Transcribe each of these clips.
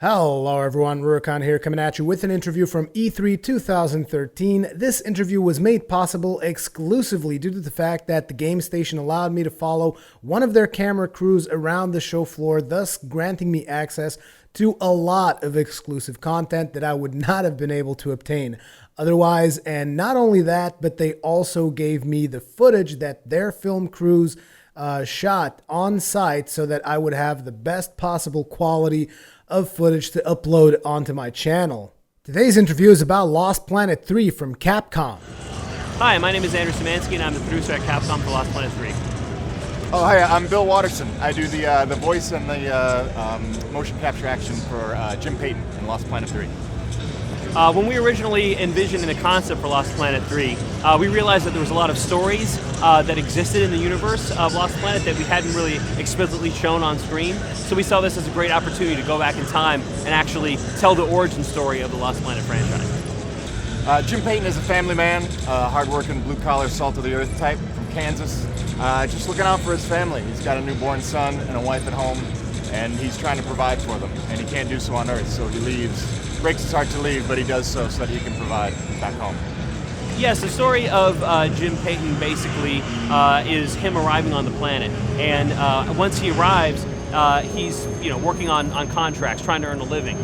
Hello everyone, Rurikhan here coming at you with an interview from E3 2013. This interview was made possible exclusively due to the fact that the game station allowed me to follow one of their camera crews around the show floor, thus granting me access to a lot of exclusive content that I would not have been able to obtain otherwise. And not only that, but they also gave me the footage that their film crews shot on site so that I would have the best possible quality of footage to upload onto my channel. Today's interview is about Lost Planet 3 from Capcom. Hi, my name is Andrew Szymanski and I'm the producer at Capcom for Lost Planet 3. Oh, hi, I'm Bill Watterson. I do the voice and the motion capture action for Jim Payton in Lost Planet 3. When we originally envisioned the concept for Lost Planet 3, we realized that there was a lot of stories that existed in the universe of Lost Planet that we hadn't really explicitly shown on screen. So we saw this as a great opportunity to go back in time and actually tell the origin story of the Lost Planet franchise. Jim Payton is a family man, hard-working, blue-collar, salt-of-the-earth type from Kansas. Just looking out for his family. He's got a newborn son and a wife at home, and he's trying to provide for them. And he can't do so on Earth, so he leaves. Breaks his heart to leave, but he does so that he can provide back home. Yes, the story of Jim Payton basically is him arriving on the planet, and once he arrives, he's working on contracts, trying to earn a living.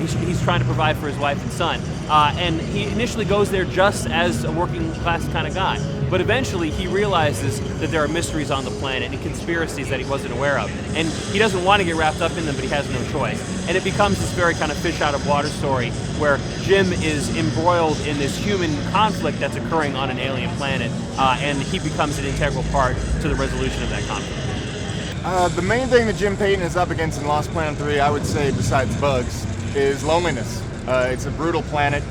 He's trying to provide for his wife and son, and he initially goes there just as a working class kind of guy. But eventually he realizes that there are mysteries on the planet and conspiracies that he wasn't aware of. And he doesn't want to get wrapped up in them, but he has no choice. And it becomes this very kind of fish out of water story where Jim is embroiled in this human conflict that's occurring on an alien planet, and he becomes an integral part to the resolution of that conflict. The main thing that Jim Payton is up against in Lost Planet 3, I would say, besides bugs, is loneliness. It's a brutal planet.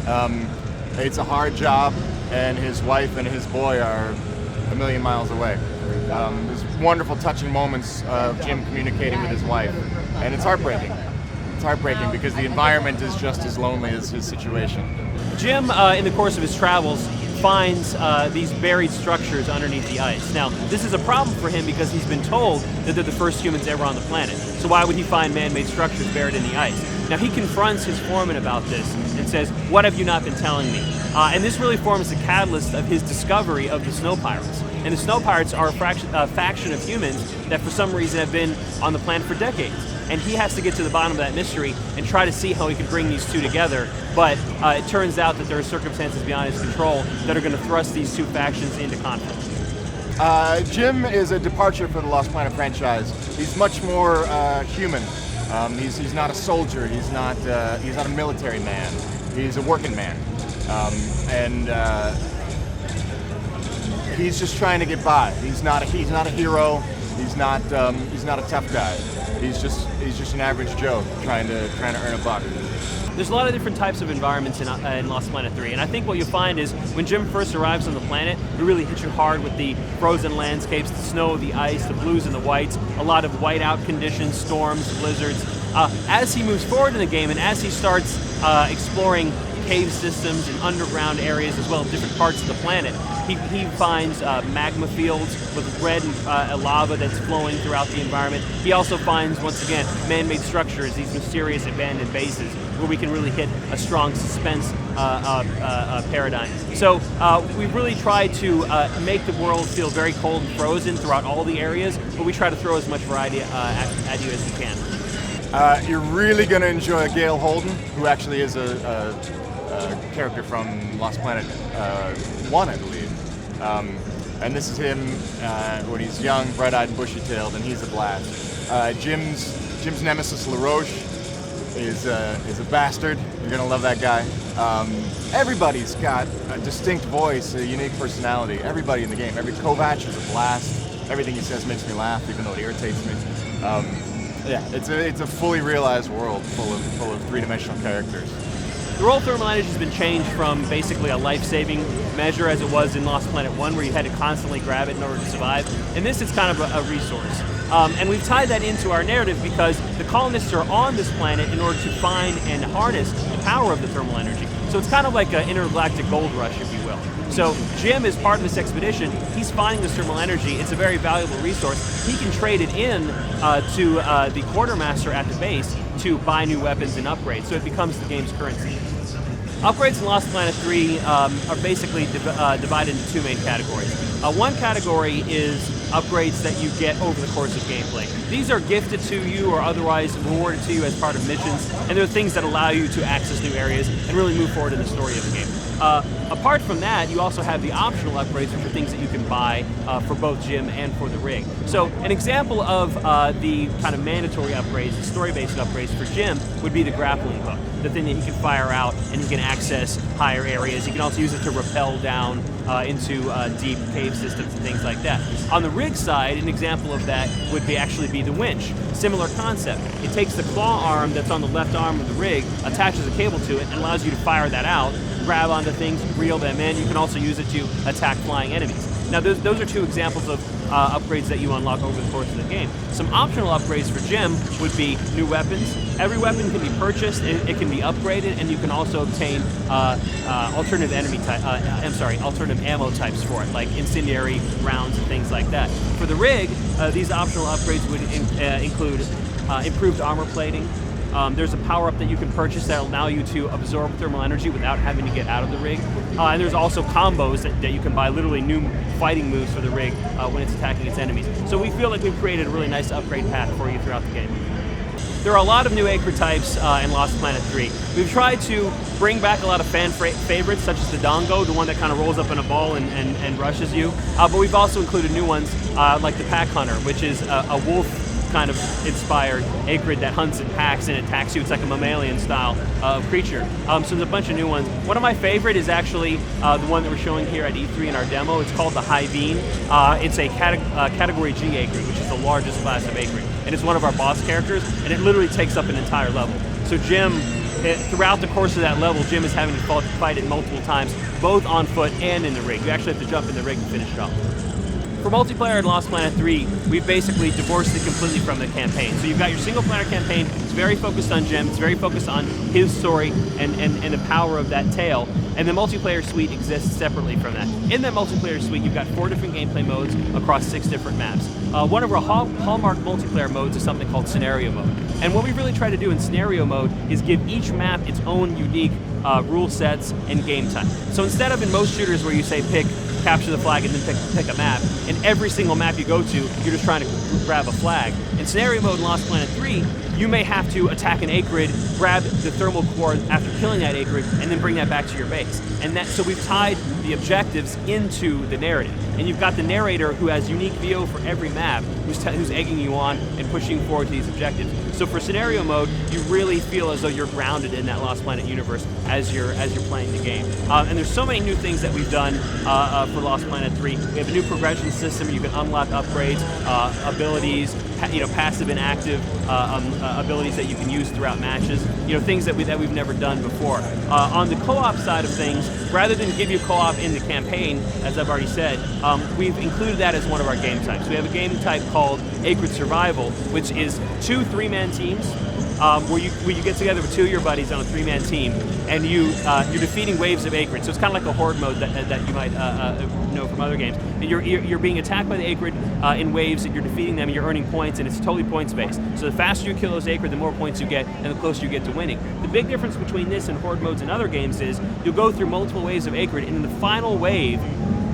It's a hard job, and his wife and his boy are a million miles away. There's wonderful, touching moments of Jim communicating with his wife, and it's heartbreaking. It's heartbreaking because the environment is just as lonely as his situation. Jim, in the course of his travels, finds these buried structures underneath the ice. Now, this is a problem for him because he's been told that they're the first humans ever on the planet. So why would he find man-made structures buried in the ice? Now, he confronts his foreman about this and says, "What have you not been telling me?" And this really forms the catalyst of his discovery of the Snow Pirates. And the Snow Pirates are a faction of humans that for some reason have been on the planet for decades. And he has to get to the bottom of that mystery and try to see how he can bring these two together. But it turns out that there are circumstances beyond his control that are going to thrust these two factions into conflict. Jim is a departure for the Lost Planet franchise. He's much more human. He's not a soldier. He's not a military man. He's a working man, and he's just trying to get by. He's not a hero. He's not a tough guy. He's just an average Joe trying to earn a buck. There's a lot of different types of environments in Lost Planet 3, and I think what you'll find is when Jim first arrives on the planet, we really hit you hard with the frozen landscapes, the snow, the ice, the blues and the whites, a lot of whiteout conditions, storms, blizzards. As he moves forward in the game and as he starts exploring cave systems and underground areas as well as different parts of the planet, he finds magma fields with red lava that's flowing throughout the environment. He also finds, once again, man-made structures, these mysterious abandoned bases where we can really hit a strong suspense paradigm. So we've really tried to make the world feel very cold and frozen throughout all the areas, but we try to throw as much variety at you as we can. You're really going to enjoy Gail Holden, who actually is a character from Lost Planet 1, I believe. And this is him when he's young, bright-eyed and bushy-tailed, and he's a blast. Jim's nemesis, LaRoche, is a bastard. You're going to love that guy. Everybody's got a distinct voice, a unique personality. Everybody in the game. Every Kovac is a blast. Everything he says makes me laugh, even though it irritates me. Yeah, it's a fully realized world full of three-dimensional characters. The role of thermal energy has been changed from basically a life-saving measure as it was in Lost Planet 1, where you had to constantly grab it in order to survive. In this, it's kind of a resource. And we've tied that into our narrative because the colonists are on this planet in order to find and harness the power of the thermal energy. So it's kind of like an intergalactic gold rush, if you will. So Jim is part of this expedition. He's finding this thermal energy. It's a very valuable resource. He can trade it in to the quartermaster at the base to buy new weapons and upgrades, so it becomes the game's currency. Upgrades in Lost Planet 3 are basically divided into two main categories. One category is upgrades that you get over the course of gameplay. These are gifted to you or otherwise rewarded to you as part of missions, and they're things that allow you to access new areas and really move forward in the story of the game. Apart from that, you also have the optional upgrades, which are things that you can buy for both Jim and for the rig. So an example of the kind of mandatory upgrades, the story-based upgrades for Jim would be the grappling hook, the thing that he can fire out and he can access higher areas. He can also use it to rappel down into deep cave systems and things like that. On the rig side, an example of that would actually be the winch. Similar concept. It takes the claw arm that's on the left arm of the rig, attaches a cable to it, and allows you to fire that out, grab onto things, reel them in. You can also use it to attack flying enemies. Now, those are two examples of upgrades that you unlock over the course of the game. Some optional upgrades for Jim would be new weapons. Every weapon can be purchased, it can be upgraded, and you can also obtain alternative alternative ammo types for it, like incendiary rounds and things like that. For the rig, these optional upgrades would include improved armor plating. There's a power-up that you can purchase that will allow you to absorb thermal energy without having to get out of the rig. And there's also combos that you can buy, literally new fighting moves for the rig when it's attacking its enemies. So we feel like we've created a really nice upgrade path for you throughout the game. There are a lot of new acrid types in Lost Planet 3. We've tried to bring back a lot of fan favorites, such as the Dongo, the one that kind of rolls up in a ball and rushes you. But we've also included new ones like the Pack Hunter, which is a wolf kind of inspired acrid that hunts in packs and attacks you. It's like a mammalian style creature. So there's a bunch of new ones. One of my favorite is actually the one that we're showing here at E3 in our demo. It's called the High Bean. It's a Category G acrid, which is the largest class of acrid. And it's one of our boss characters, and it literally takes up an entire level. So Jim, throughout the course of that level, Jim is having to fight it multiple times, both on foot and in the rig. You actually have to jump in the rig to finish it off. For multiplayer in Lost Planet 3, we've basically divorced it completely from the campaign. So you've got your single-player campaign. It's very focused on Jim. It's very focused on his story and the power of that tale. And the multiplayer suite exists separately from that. In that multiplayer suite, you've got 4 different gameplay modes across 6 different maps. One of our hallmark multiplayer modes is something called Scenario Mode. And what we really try to do in Scenario Mode is give each map its own unique rule sets and game type. So instead of in most shooters where you say capture the flag and then pick a map, and every single map you go to, you're just trying to grab a flag. In Scenario Mode in Lost Planet 3, you may have to attack an acrid, grab the thermal core after killing that acrid, and then bring that back to your base. And so we've tied the objectives into the narrative. And you've got the narrator who has unique VO for every map, who's egging you on and pushing you forward to these objectives. So for Scenario Mode, you really feel as though you're grounded in that Lost Planet universe as you're playing the game. And there's so many new things that we've done for Lost Planet 3. We have a new progression system. You can unlock upgrades, abilities, passive and active abilities that you can use throughout matches. Things that we've never done before. On the co-op side of things, rather than give you co-op in the campaign, as I've already said, we've included that as one of our game types. We have a game type called Acrid Survival, which is 2 3-man teams. Where you get together with 2 of your buddies on a 3-man team, and you're defeating waves of acrid. So it's kind of like a horde mode that you might know from other games. And you're being attacked by the acrid in waves, and you're defeating them, and you're earning points, and it's totally points based. So the faster you kill those acrid, the more points you get, and the closer you get to winning. The big difference between this and horde modes in other games is you'll go through multiple waves of acrid, and in the final wave,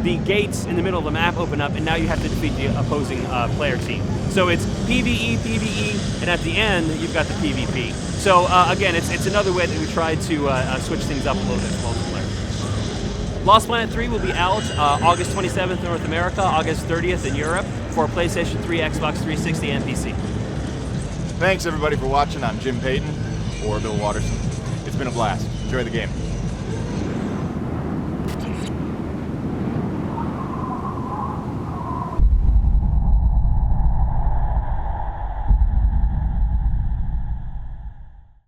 the gates in the middle of the map open up, and now you have to defeat the opposing player team. So it's PvE, PvE, and at the end, you've got the PvP. So again, it's another way that we tried to switch things up a little bit for multiplayer. Lost Planet 3 will be out August 27th in North America, August 30th in Europe for PlayStation 3, Xbox 360, and PC. Thanks everybody for watching. I'm Jim Payton, or Bill Watterson. It's been a blast. Enjoy the game.